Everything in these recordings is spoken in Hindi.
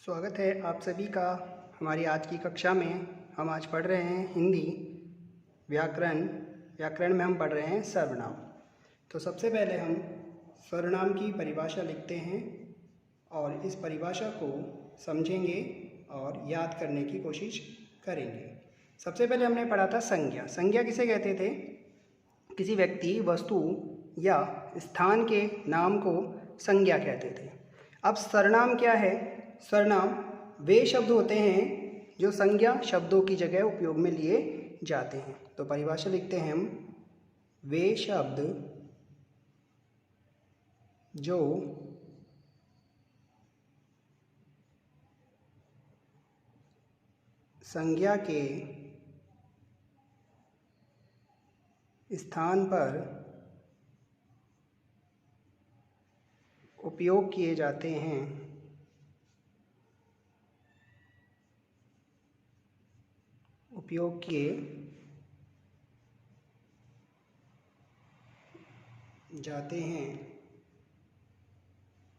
स्वागत है आप सभी का हमारी आज की कक्षा में। हम आज पढ़ रहे हैं हिंदी व्याकरण में हम पढ़ रहे हैं सर्वनाम। तो सबसे पहले हम सर्वनाम की परिभाषा लिखते हैं और इस परिभाषा को समझेंगे और याद करने की कोशिश करेंगे। सबसे पहले हमने पढ़ा था संज्ञा। संज्ञा किसे कहते थे? किसी व्यक्ति, वस्तु या स्थान के नाम को संज्ञा कहते थे। अब सर्वनाम क्या है? सर्वनाम वे शब्द होते हैं जो संज्ञा शब्दों की जगह उपयोग में लिए जाते हैं। तो परिभाषा लिखते हैं हम, वे शब्द जो संज्ञा के स्थान पर उपयोग किए जाते हैं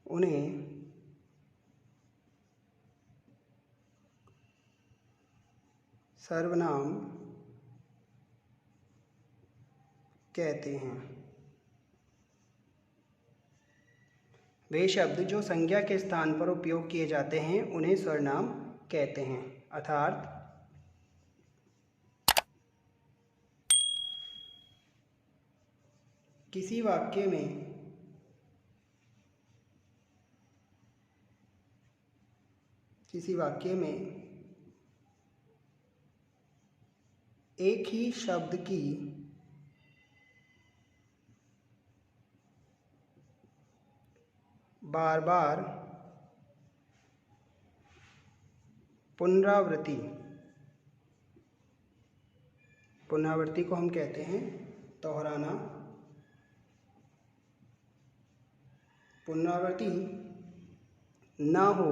उन्हें सर्वनाम कहते हैं। वे शब्द जो संज्ञा के स्थान पर उपयोग किए जाते हैं उन्हें सर्वनाम कहते हैं। अर्थात किसी वाक्य में एक ही शब्द की बार बार पुनरावृत्ति को हम कहते हैं दोहराना। पुनरावृत्ति ना हो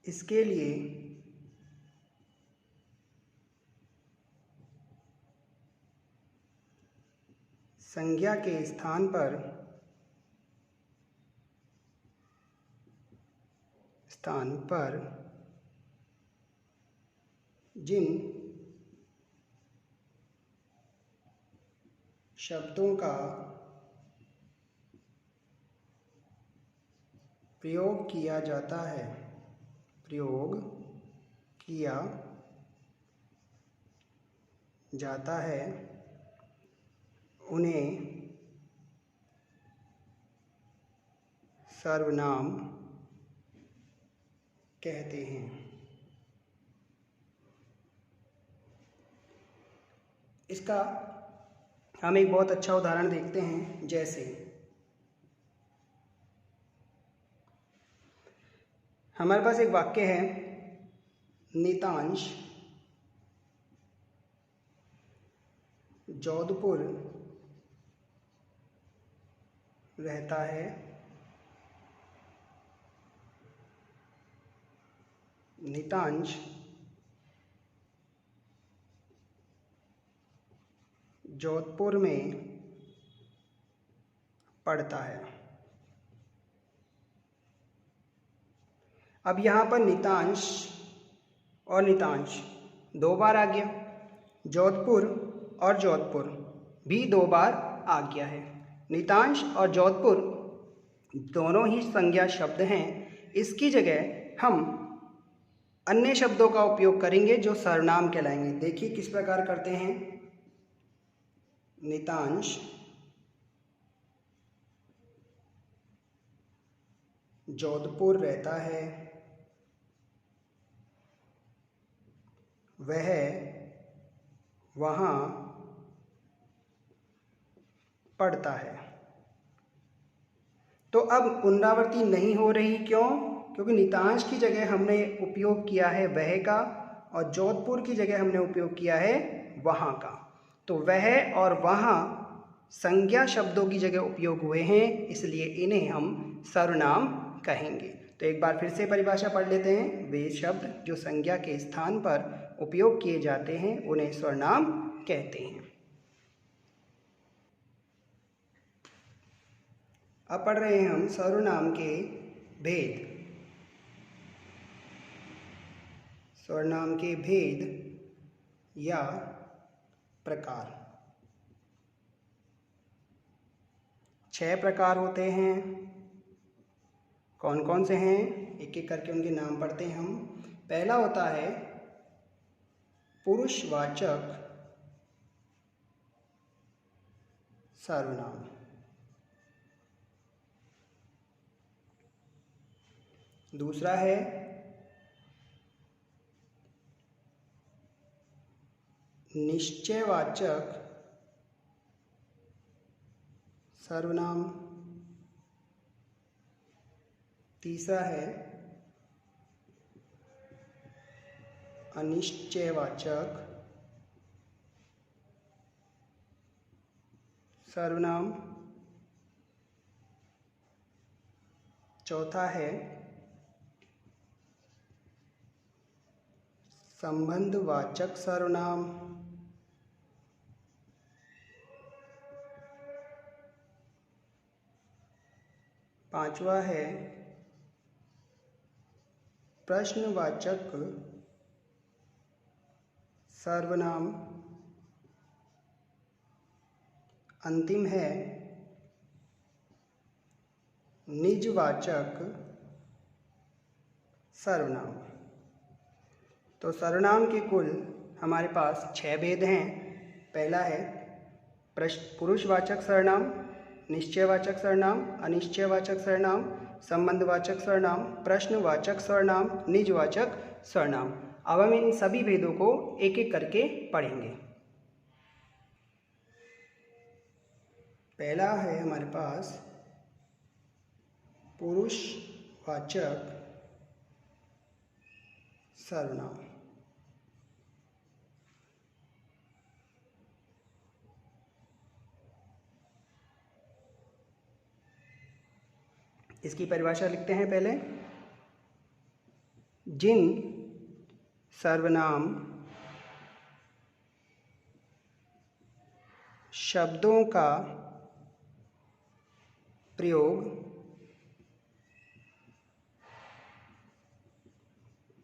इसके लिए संज्ञा के स्थान पर जिन शब्दों का प्रयोग किया जाता है उन्हें सर्वनाम कहते हैं। इसका हम एक बहुत अच्छा उदाहरण देखते हैं। जैसे हमारे पास एक वाक्य है, नितांश जोधपुर रहता है। नितांश जोधपुर में पढ़ता है। अब यहाँ पर नितांश और नितांश दो बार आ गया, जोधपुर और जोधपुर भी दो बार आ गया है। नितांश और जोधपुर दोनों ही संज्ञा शब्द हैं। इसकी जगह हम अन्य शब्दों का उपयोग करेंगे जो सर्वनाम कहलाएंगे। देखिए किस प्रकार करते हैं। नितांश जोधपुर रहता है, वह वहाँ पढ़ता है। तो अब पुनरावृत्ति नहीं हो रही, क्यों? क्योंकि नितांश की जगह हमने उपयोग किया है वह का और जोधपुर की जगह हमने उपयोग किया है वहाँ का। तो वह और वहाँ संज्ञा शब्दों की जगह उपयोग हुए हैं, इसलिए इन्हें हम सर्वनाम कहेंगे। तो एक बार फिर से परिभाषा पढ़ लेते हैं। वे शब्द जो संज्ञा के स्थान पर उपयोग किए जाते हैं उन्हें सर्वनाम कहते हैं। अब पढ़ रहे हैं हम सर्वनाम के भेद, सर्वनाम के भेद या प्रकार। 6 प्रकार होते हैं। कौन कौन से हैं, एक एक करके उनके नाम पढ़ते हैं हम। पहला होता है पुरुषवाचक सर्वनाम। दूसरा है निश्चयवाचक सर्वनाम। तीसरा है अनिश्चयवाचक सर्वनाम। चौथा है संबंधवाचक सर्वनाम। पांचवा है प्रश्नवाचक सर्वनाम। अंतिम है निजवाचक सर्वनाम। तो सर्वनाम के कुल हमारे पास 6 भेद हैं। पहला है पुरुषवाचक सर्वनाम, निश्चयवाचक सर्वनाम, अनिश्चयवाचक सर्वनाम, संबंधवाचक सर्वनाम, प्रश्नवाचक सर्वनाम, निजवाचक सर्वनाम। अब हम इन सभी भेदों को एक एक करके पढ़ेंगे। पहला है हमारे पास पुरुषवाचक सर्वनाम। इसकी परिभाषा लिखते हैं पहले। जिन सर्वनाम शब्दों का प्रयोग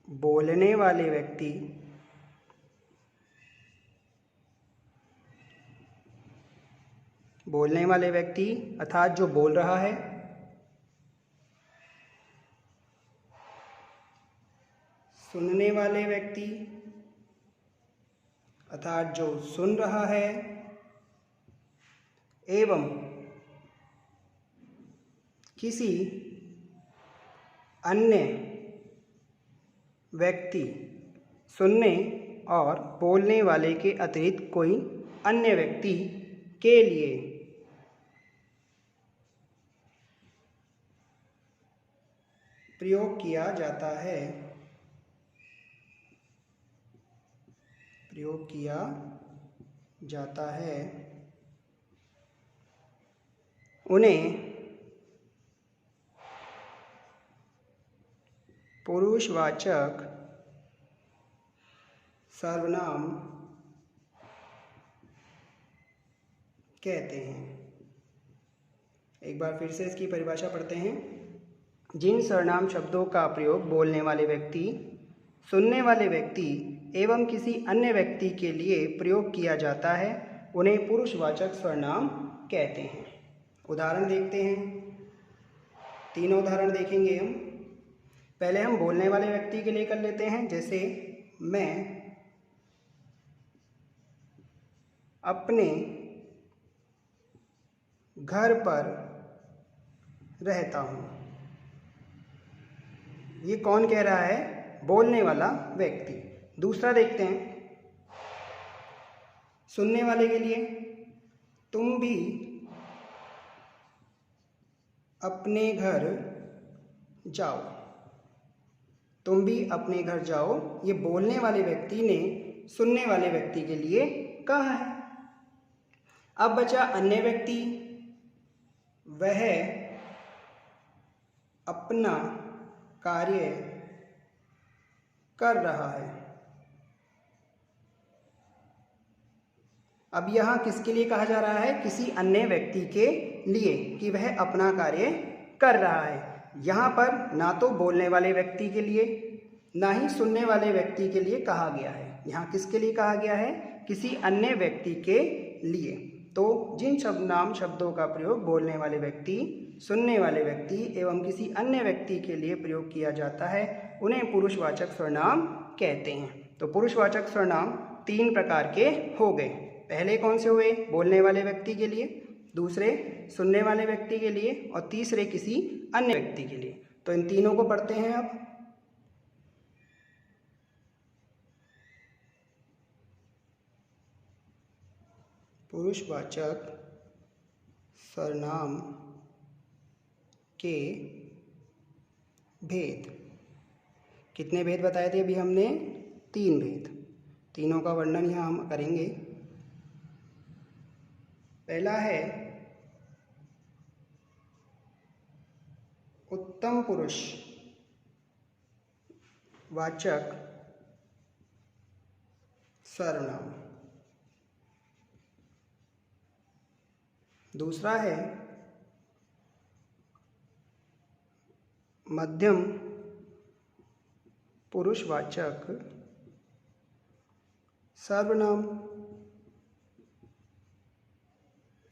बोलने वाले व्यक्ति अर्थात जो बोल रहा है, सुनने वाले व्यक्ति अर्थात जो सुन रहा है, एवं किसी अन्य व्यक्ति, सुनने और बोलने वाले के अतिरिक्त कोई अन्य व्यक्ति के लिए प्रयोग किया जाता है, उन्हें पुरुषवाचक सर्वनाम कहते हैं। एक बार फिर से इसकी परिभाषा पढ़ते हैं। जिन सर्वनाम शब्दों का प्रयोग बोलने वाले व्यक्ति, सुनने वाले व्यक्ति एवं किसी अन्य व्यक्ति के लिए प्रयोग किया जाता है, उन्हें पुरुषवाचक सर्वनाम कहते हैं। उदाहरण देखते हैं। 3 उदाहरण देखेंगे हम। पहले हम बोलने वाले व्यक्ति के लिए कर लेते हैं। जैसे मैं अपने घर पर रहता हूँ। ये कौन कह रहा है? बोलने वाला व्यक्ति। दूसरा देखते हैं सुनने वाले के लिए। तुम भी अपने घर जाओ। तुम भी अपने घर जाओ, ये बोलने वाले व्यक्ति ने सुनने वाले व्यक्ति के लिए कहा है। अब बचा अन्य व्यक्ति। वह अपना कार्य कर रहा है। अब यहाँ किसके लिए कहा जा रहा है? किसी अन्य व्यक्ति के लिए कि वह अपना कार्य कर रहा है। यहाँ पर ना तो बोलने वाले व्यक्ति के लिए ना ही सुनने वाले व्यक्ति के लिए कहा गया है। यहाँ किसके लिए कहा गया है? किसी अन्य व्यक्ति के लिए। तो जिन नाम शब्दों का प्रयोग बोलने वाले व्यक्ति, सुनने वाले व्यक्ति एवं किसी अन्य व्यक्ति के लिए प्रयोग किया जाता है उन्हें पुरुषवाचक सर्वनाम कहते हैं। तो पुरुषवाचक सर्वनाम 3 प्रकार के हो गए। पहले कौन से हुए? बोलने वाले व्यक्ति के लिए, दूसरे सुनने वाले व्यक्ति के लिए और तीसरे किसी अन्य व्यक्ति के लिए। तो इन तीनों को पढ़ते हैं अब। पुरुषवाचक सर्वनाम के भेद। कितने भेद बताए थे अभी हमने? 3 भेद। तीनों का वर्णन यहाँ हम करेंगे। पहला है उत्तम पुरुष वाचक सर्वनाम। दूसरा है मध्यम पुरुषवाचक सर्वनाम।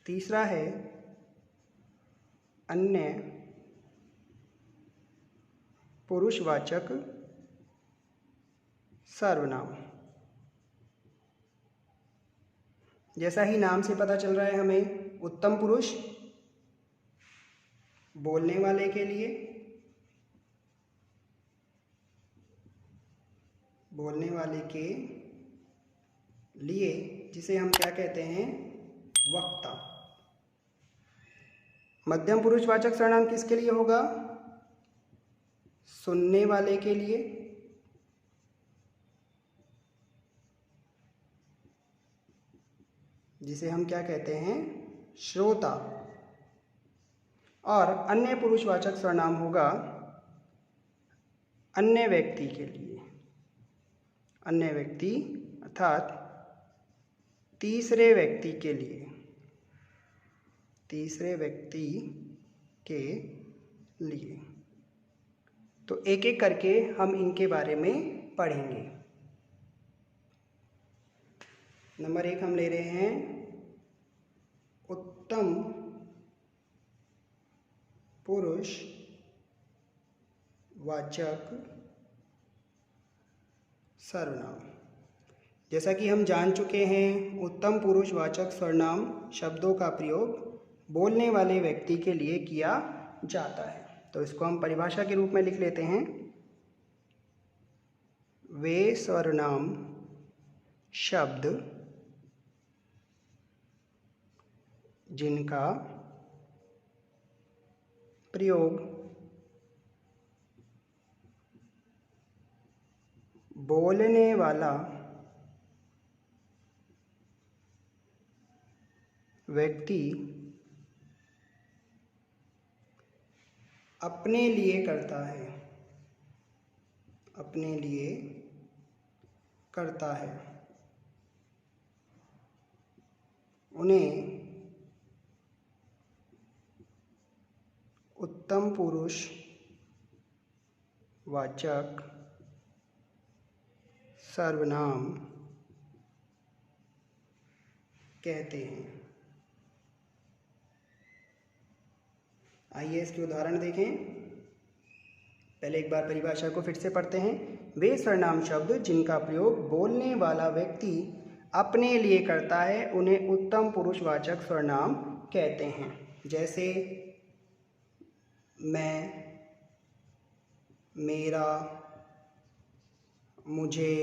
तीसरा है अन्य पुरुषवाचक सर्वनाम। जैसा ही नाम से पता चल रहा है हमें, उत्तम पुरुष बोलने वाले के लिए, बोलने वाले के लिए जिसे हम क्या कहते हैं? वक्ता। मध्यम पुरुषवाचक सर्वनाम किसके लिए होगा? सुनने वाले के लिए, जिसे हम क्या कहते हैं? श्रोता। और अन्य पुरुषवाचक सर्वनाम होगा अन्य व्यक्ति के लिए। अन्य व्यक्ति अर्थात तीसरे व्यक्ति के लिए, तीसरे व्यक्ति के लिए। तो एक एक करके हम इनके बारे में पढ़ेंगे। नंबर 1 हम ले रहे हैं उत्तम पुरुष वाचक सर्वनाम। जैसा कि हम जान चुके हैं, उत्तम पुरुषवाचक सर्वनाम शब्दों का प्रयोग बोलने वाले व्यक्ति के लिए किया जाता है। तो इसको हम परिभाषा के रूप में लिख लेते हैं। वे सर्वनाम शब्द जिनका प्रयोग बोलने वाला व्यक्ति अपने लिए करता है, अपने लिए करता है, उन्हें उत्तम पुरुष वाचक सर्वनाम कहते हैं। आइए इसके उदाहरण देखें। पहले एक बार परिभाषा को फिर से पढ़ते हैं। वे सर्वनाम शब्द जिनका प्रयोग बोलने वाला व्यक्ति अपने लिए करता है उन्हें उत्तम पुरुषवाचक सर्वनाम कहते हैं। जैसे मैं, मेरा, मुझे,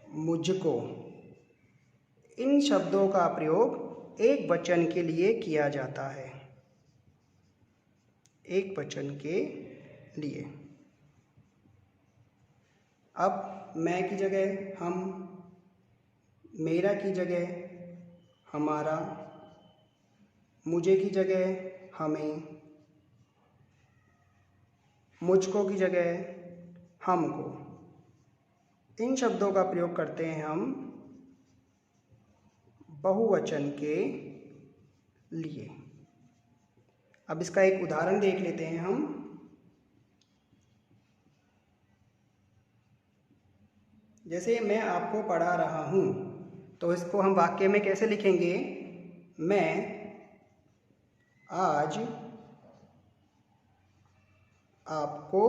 मुझको। इन शब्दों का प्रयोग एक वचन के लिए किया जाता है, एक वचन के लिए। अब मैं की जगह हम, मेरा की जगह हमारा, मुझे की जगह हमें, मुझको की जगह हमको। इन शब्दों का प्रयोग करते हैं हम बहुवचन के लिए। अब इसका एक उदाहरण देख लेते हैं हम। जैसे मैं आपको पढ़ा रहा हूँ, तो इसको हम वाक्य में कैसे लिखेंगे? मैं आज आपको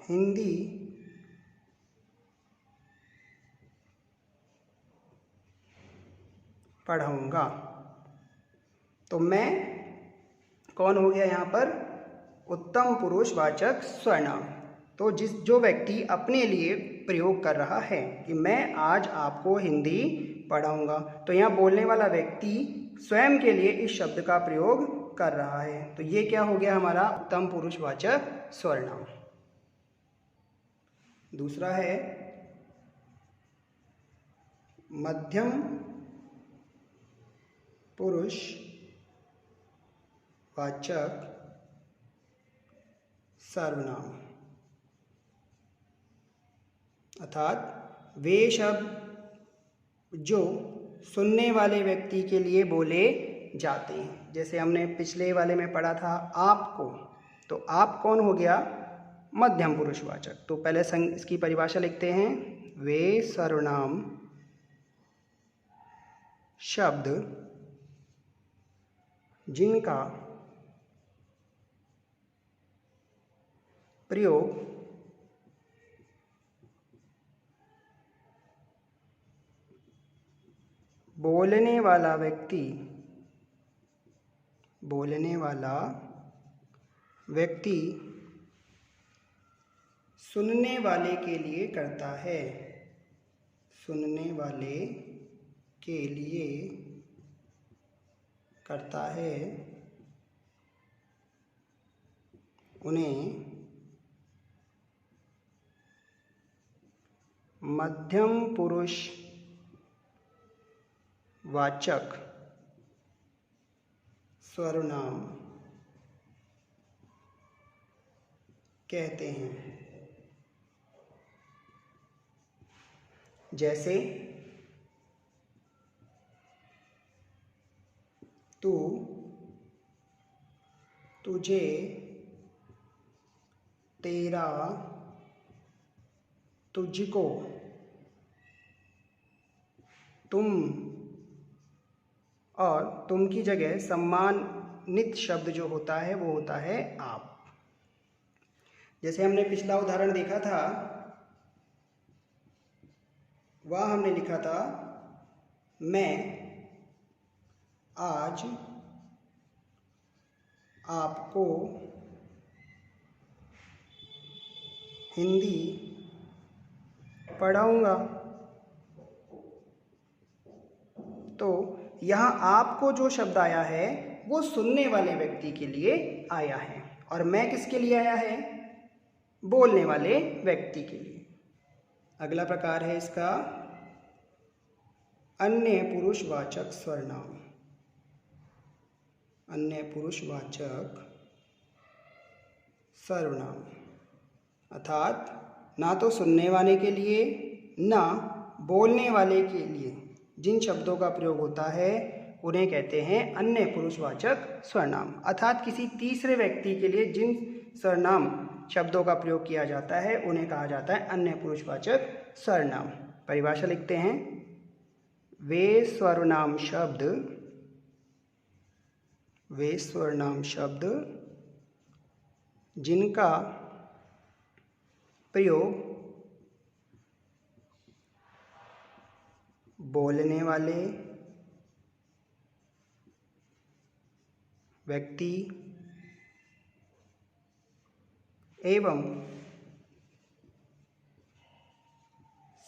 हिंदी पढ़ाऊँगा। तो मैं कौन हो गया यहाँ पर? उत्तम पुरुषवाचक सर्वनाम। तो जो व्यक्ति अपने लिए प्रयोग कर रहा है कि मैं आज आपको हिंदी पढ़ाऊँगा, तो यहाँ बोलने वाला व्यक्ति स्वयं के लिए इस शब्द का प्रयोग कर रहा है। तो ये क्या हो गया हमारा? उत्तम पुरुषवाचक सर्वनाम। दूसरा है मध्यम पुरुषवाचक सर्वनाम, अर्थात वे शब्द जो सुनने वाले व्यक्ति के लिए बोले जाते हैं। जैसे हमने पिछले वाले में पढ़ा था आपको, तो आप कौन हो गया? मध्यम पुरुषवाचक। तो पहले इसकी परिभाषा लिखते हैं। वे सर्वनाम शब्द जिनका प्रयोग बोलने वाला व्यक्ति सुनने वाले के लिए करता है। सुनने वाले के लिए करता है, उन्हें मध्यम पुरुषवाचक सर्वनाम कहते हैं। जैसे तू, तुझे, तेरा, तुझको, तुम, और तुम की जगह सम्मानित शब्द जो होता है वो होता है आप। जैसे हमने पिछला उदाहरण देखा था, वह हमने लिखा था मैं आज आपको हिंदी पढ़ाऊँगा। तो यहाँ आपको जो शब्द आया है वो सुनने वाले व्यक्ति के लिए आया है, और मैं किसके लिए आया है? बोलने वाले व्यक्ति के लिए। अगला प्रकार है इसका अन्य पुरुषवाचक सर्वनाम। अन्य पुरुषवाचक सर्वनाम, अर्थात ना तो सुनने वाले के लिए ना बोलने वाले के लिए जिन शब्दों का प्रयोग होता है उन्हें कहते हैं अन्य पुरुषवाचक सर्वनाम। अर्थात किसी तीसरे व्यक्ति के लिए जिन सर्वनाम शब्दों का प्रयोग किया जाता है उन्हें कहा जाता है अन्य पुरुषवाचक सर्वनाम। परिभाषा लिखते हैं। वे सर्वनाम शब्द जिनका प्रयोग बोलने वाले व्यक्ति एवं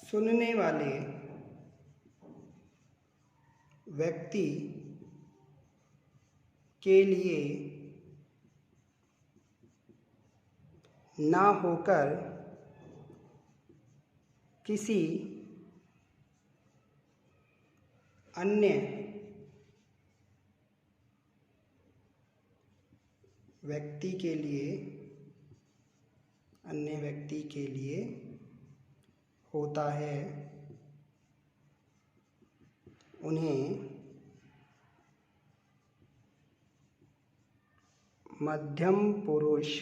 सुनने वाले व्यक्ति के लिए ना होकर किसी अन्य व्यक्ति के लिए होता है, उन्हें मध्यम पुरुष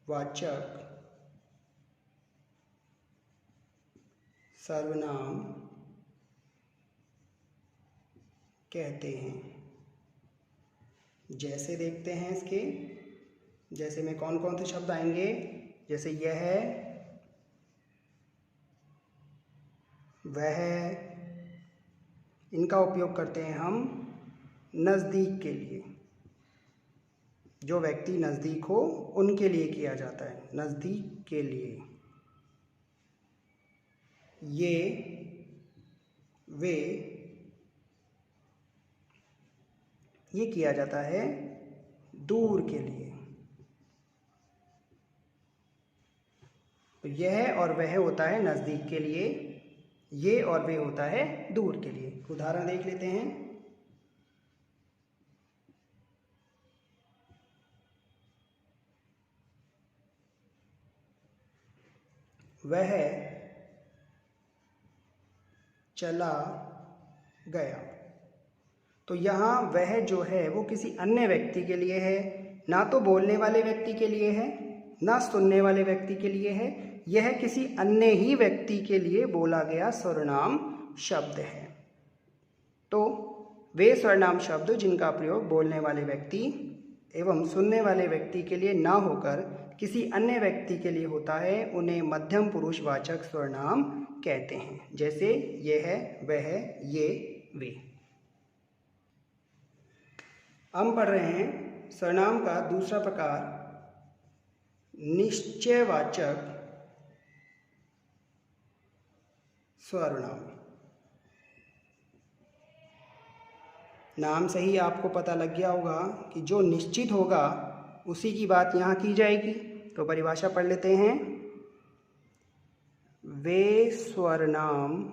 वाचक सर्वनाम कहते हैं। जैसे देखते हैं इसके, जैसे में कौन कौन से शब्द आएंगे, जैसे यह, वह, इनका उपयोग करते हैं हम नज़दीक के लिए। जो व्यक्ति नज़दीक हो उनके लिए किया जाता है, नज़दीक के लिए। ये, वे, ये किया जाता है दूर के लिए। तो यह और वह होता है नज़दीक के लिए, ये और वे होता है दूर के लिए। उदाहरण देख लेते हैं। वह चला गया। तो यहाँ वह जो है वो किसी अन्य व्यक्ति के लिए है, ना तो बोलने वाले व्यक्ति के लिए है, ना सुनने वाले व्यक्ति के लिए है। यह किसी अन्य ही व्यक्ति के लिए बोला गया सर्वनाम शब्द है। तो वे सर्वनाम शब्द जिनका प्रयोग बोलने वाले व्यक्ति एवं सुनने वाले व्यक्ति के लिए ना होकर किसी अन्य व्यक्ति के लिए होता है, उन्हें मध्यम पुरुष वाचक सर्वनाम कहते हैं। जैसे यह, वह, ये, वे। हम पढ़ रहे हैं सर्वनाम का दूसरा प्रकार, निश्चयवाचक सर्वनाम। नाम से ही आपको पता लग गया होगा कि जो निश्चित होगा उसी की बात यहाँ की जाएगी। तो परिभाषा पढ़ लेते हैं। वे सर्वनाम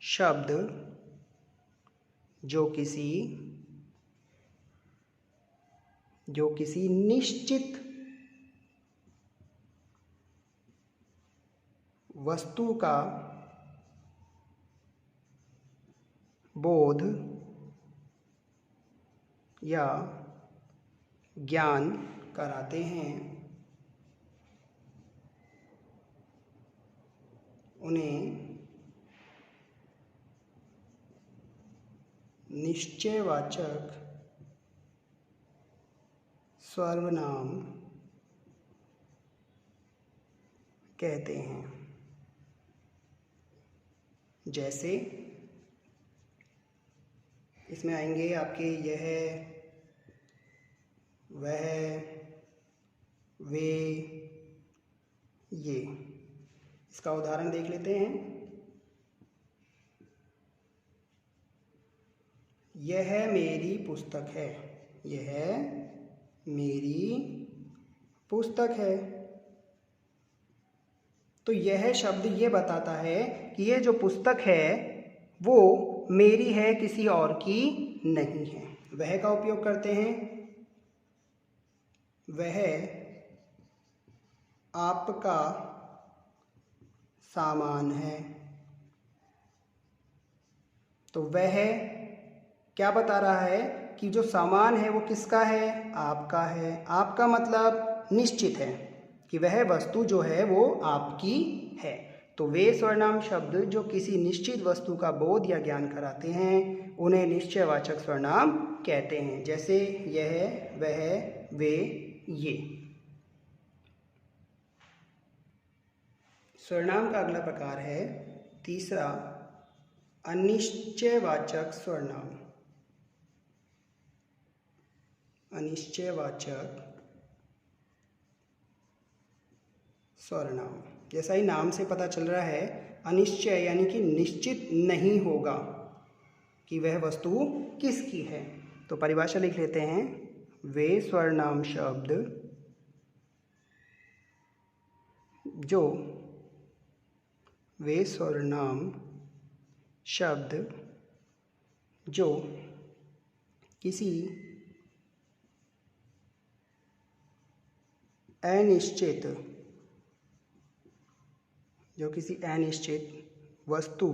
शब्द जो किसी निश्चित वस्तु का बोध या ज्ञान कराते हैं, उन्हें निश्चयवाचक सर्वनाम कहते हैं। जैसे इसमें आएंगे आपके यह, वह, वे, ये। इसका उदाहरण देख लेते हैं। यह मेरी पुस्तक है। यह मेरी पुस्तक है। तो यह शब्द ये बताता है कि यह जो पुस्तक है वो मेरी है, किसी और की नहीं है। वह का उपयोग करते हैं। वह आपका सामान है। तो वह क्या बता रहा है कि जो सामान है वो किसका है? आपका है। आपका मतलब निश्चित है कि वह वस्तु जो है वो आपकी है। तो वे सर्वनाम शब्द जो किसी निश्चित वस्तु का बोध या ज्ञान कराते हैं, उन्हें निश्चयवाचक सर्वनाम कहते हैं। जैसे यह, वह, वे, ये। सर्वनाम का अगला प्रकार है तीसरा, अनिश्चयवाचक सर्वनाम। अनिश्चयवाचक सर्वनाम, जैसा ही नाम से पता चल रहा है, अनिश्चय यानी कि निश्चित नहीं होगा कि वह वस्तु किसकी है। तो परिभाषा लिख लेते हैं। वे सर्वनाम शब्द जो किसी अनिश्चित वस्तु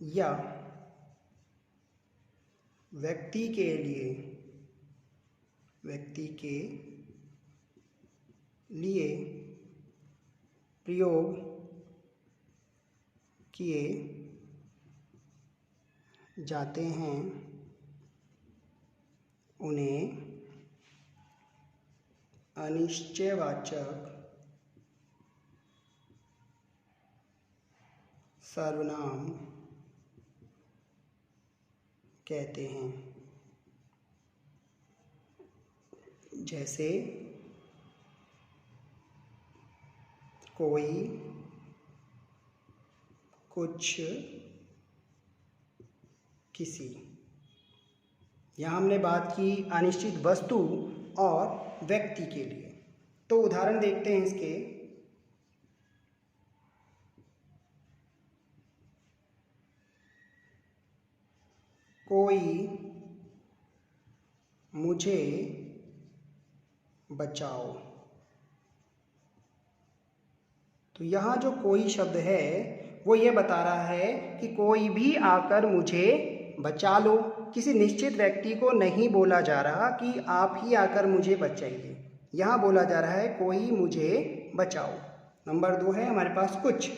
या व्यक्ति के लिए व्यक्ति के लिए प्रयोग किए जाते हैं उन्हें अनिश्चयवाचक सर्वनाम कहते हैं। जैसे कोई, कुछ, किसी। यहाँ हमने बात की अनिश्चित वस्तु और व्यक्ति के लिए। तो उदाहरण देखते हैं इसके। कोई मुझे बचाओ। तो यहाँ जो कोई शब्द है वो ये बता रहा है कि कोई भी आकर मुझे बचा लो। किसी निश्चित व्यक्ति को नहीं बोला जा रहा कि आप ही आकर मुझे बचाइए। यहाँ बोला जा रहा है कोई मुझे बचाओ। नंबर 2 है हमारे पास कुछ।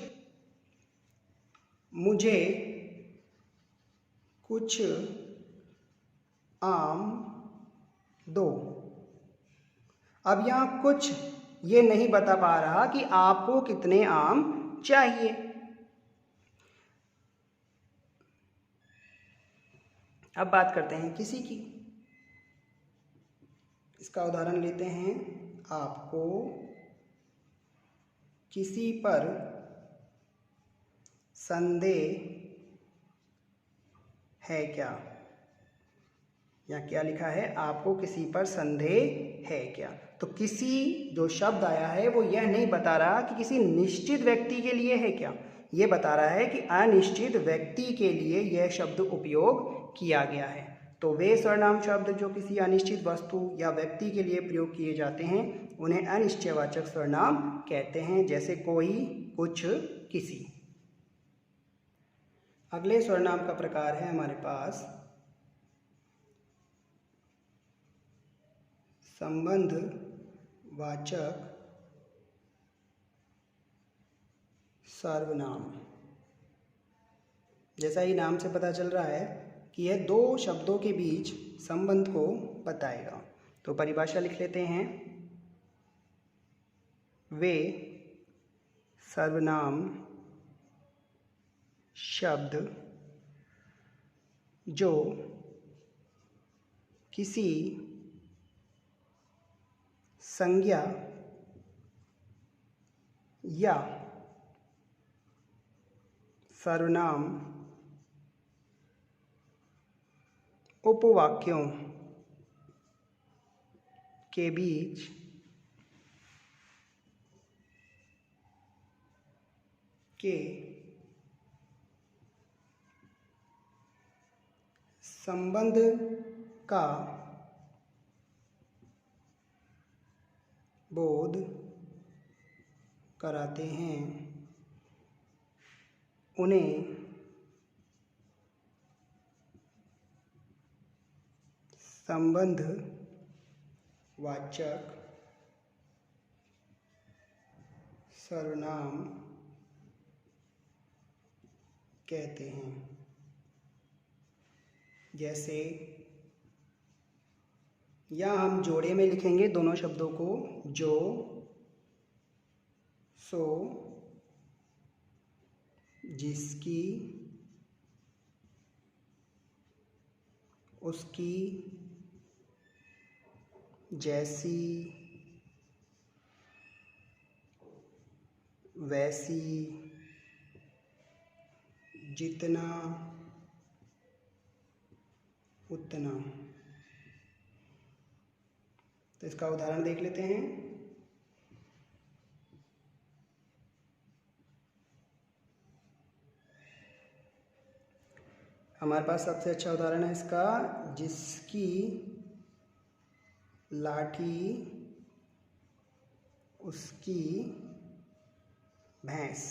मुझे कुछ आम दो। अब यहाँ कुछ ये नहीं बता पा रहा कि आपको कितने आम चाहिए। अब बात करते हैं किसी की। इसका उदाहरण लेते हैं। आपको किसी पर संदेह है क्या? यहाँ क्या लिखा है? आपको किसी पर संदेह है क्या? तो किसी जो शब्द आया है वो यह नहीं बता रहा कि किसी निश्चित व्यक्ति के लिए है क्या, ये बता रहा है कि अनिश्चित व्यक्ति के लिए यह शब्द उपयोग किया गया है। तो वे सर्वनाम शब्द जो किसी अनिश्चित वस्तु या व्यक्ति के लिए प्रयोग किए जाते हैं उन्हें अनिश्चयवाचक सर्वनाम कहते हैं। जैसे कोई, कुछ, किसी। अगले सर्वनाम का प्रकार है हमारे पास संबंधवाचक सर्वनाम। जैसा ही नाम से पता चल रहा है कि यह दो शब्दों के बीच संबंध को बताएगा। तो परिभाषा लिख लेते हैं। वे सर्वनाम शब्द जो किसी संज्ञा या सर्वनाम उपवाक्यों के बीच के संबंध का बोध कराते हैं उन्हें संबंधवाचक सर्वनाम कहते हैं। जैसे या हम जोड़े में लिखेंगे दोनों शब्दों को, जो, सो, जिसकी, उसकी, जैसी, वैसी, जितना, उतना। तो इसका उदाहरण देख लेते हैं। हमारे पास सबसे अच्छा उदाहरण है इसका, जिसकी लाठी उसकी भैंस।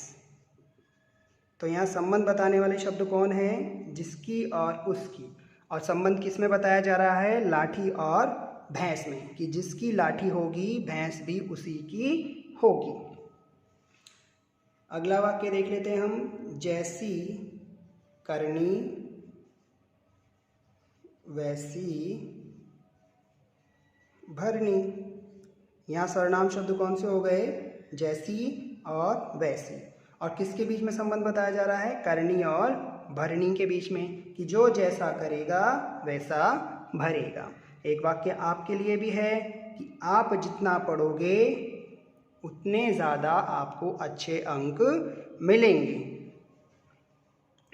तो यहाँ संबंध बताने वाले शब्द कौन है? जिसकी और उसकी। और संबंध किस में बताया जा रहा है? लाठी और भैंस में कि जिसकी लाठी होगी भैंस भी उसी की होगी। अगला वाक्य देख लेते हैं हम। जैसी करनी वैसी भरनी। यहाँ सर्वनाम शब्द कौन से हो गए? जैसी और वैसी। और किसके बीच में संबंध बताया जा रहा है? करनी और भरनी के बीच में, कि जो जैसा करेगा वैसा भरेगा। एक वाक्य आपके लिए भी है कि आप जितना पढ़ोगे उतने ज़्यादा आपको अच्छे अंक मिलेंगे।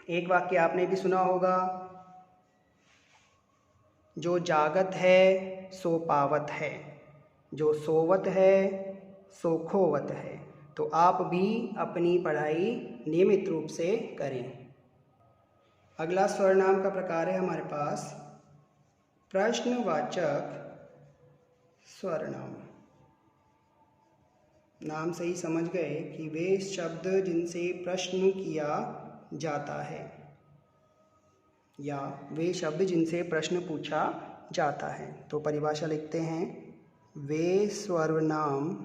एक वाक्य आपने भी सुना होगा, जो जागत है सो पावत है, जो सोवत है सो खोवत है। तो आप भी अपनी पढ़ाई नियमित रूप से करें। अगला स्वरनाम का प्रकार है हमारे पास प्रश्नवाचक स्वरनाम। नाम से ही समझ गए कि वे शब्द जिनसे प्रश्न किया जाता है या वे शब्द जिनसे प्रश्न पूछा जाता है। तो परिभाषा लिखते हैं, वे सर्वनाम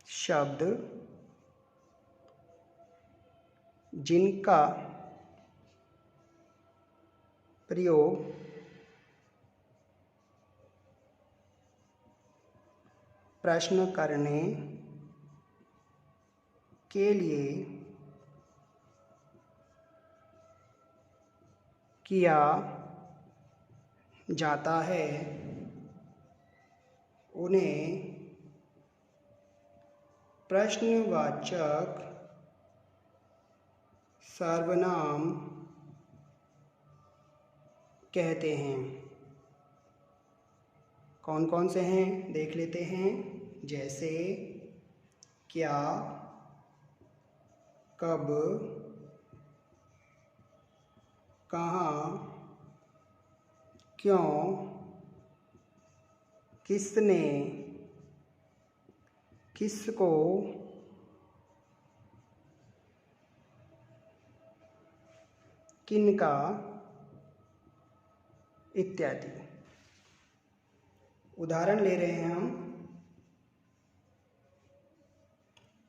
शब्द जिनका प्रयोग प्रश्न करने के लिए किया जाता है, उन्हें प्रश्नवाचक सर्वनाम कहते हैं। कौन कौन से हैं देख लेते हैं। जैसे क्या, कब, कहाँ, क्यों, किसने, किसको, किनका इत्यादि। उदाहरण ले रहे हैं हम।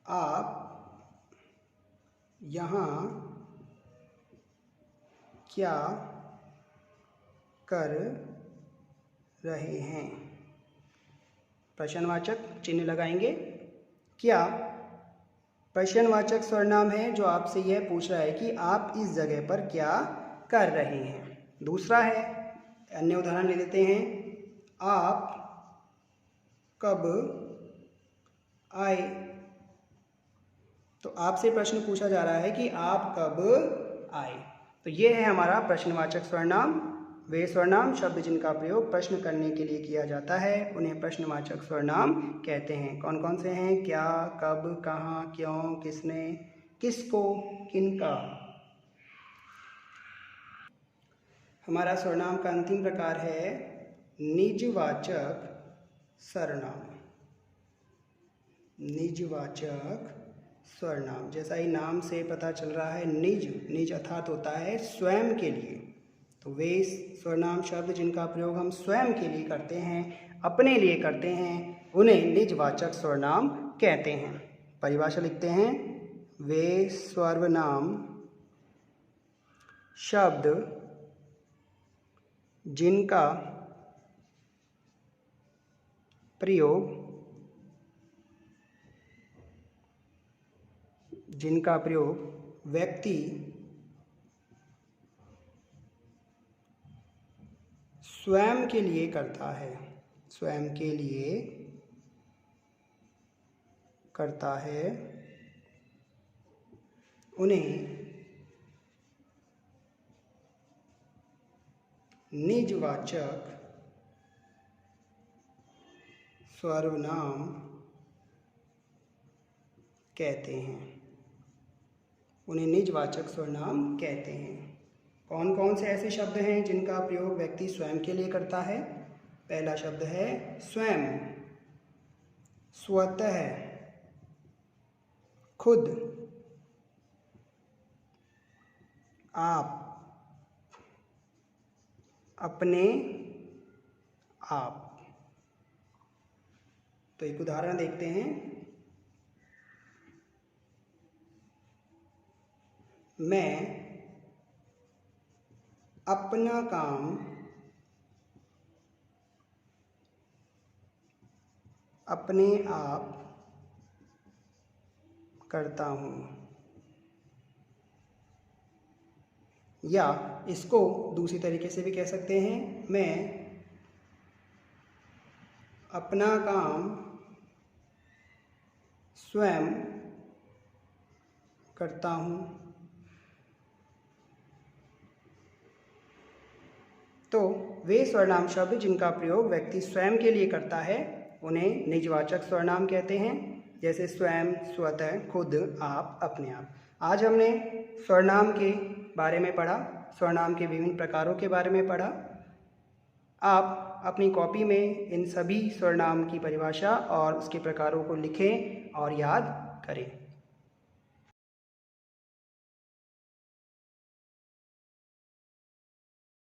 आप यहाँ क्या कर रहे हैं? प्रश्नवाचक चिन्ह लगाएंगे। क्या प्रश्नवाचक सर्वनाम है जो आपसे यह पूछ रहा है कि आप इस जगह पर क्या कर रहे हैं। दूसरा है, अन्य उदाहरण ले लेते हैं। आप कब आए? तो आपसे प्रश्न पूछा जा रहा है कि आप कब आए। तो ये है हमारा प्रश्नवाचक सर्वनाम। वे सर्वनाम शब्द जिनका प्रयोग प्रश्न करने के लिए किया जाता है उन्हें प्रश्नवाचक सर्वनाम कहते हैं। कौन कौन से हैं? क्या, कब, कहाँ, क्यों, किसने, किसको, किनका। हमारा सर्वनाम का अंतिम प्रकार है निजवाचक सर्वनाम। निजवाचक सर्वनाम, जैसा ही नाम से पता चल रहा है, निज, निज अर्थात होता है स्वयं के लिए। तो वे सर्वनाम शब्द जिनका प्रयोग हम स्वयं के लिए करते हैं, अपने लिए करते हैं, उन्हें निजवाचक सर्वनाम कहते हैं। परिभाषा लिखते हैं, वे सर्वनाम शब्द जिनका प्रयोग व्यक्ति स्वयं के लिए करता है, स्वयं के लिए करता है, उन्हें निजवाचक सर्वनाम कहते हैं। उन्हें निजवाचक सर्वनाम कहते हैं। कौन कौन से ऐसे शब्द हैं जिनका प्रयोग व्यक्ति स्वयं के लिए करता है? पहला शब्द है स्वयं, स्वतः, खुद, आप, अपने आप। तो एक उदाहरण देखते हैं। मैं अपना काम अपने आप करता हूँ। या इसको दूसरी तरीके से भी कह सकते हैं, मैं अपना काम स्वयं करता हूँ। तो वे सर्वनाम शब्द जिनका प्रयोग व्यक्ति स्वयं के लिए करता है उन्हें निजवाचक सर्वनाम कहते हैं, जैसे स्वयं, स्वतः, खुद, आप, अपने आप। आज हमने सर्वनाम के बारे में पढ़ा, सर्वनाम के विभिन्न प्रकारों के बारे में पढ़ा। आप अपनी कॉपी में इन सभी सर्वनाम की परिभाषा और उसके प्रकारों को लिखें और याद करें।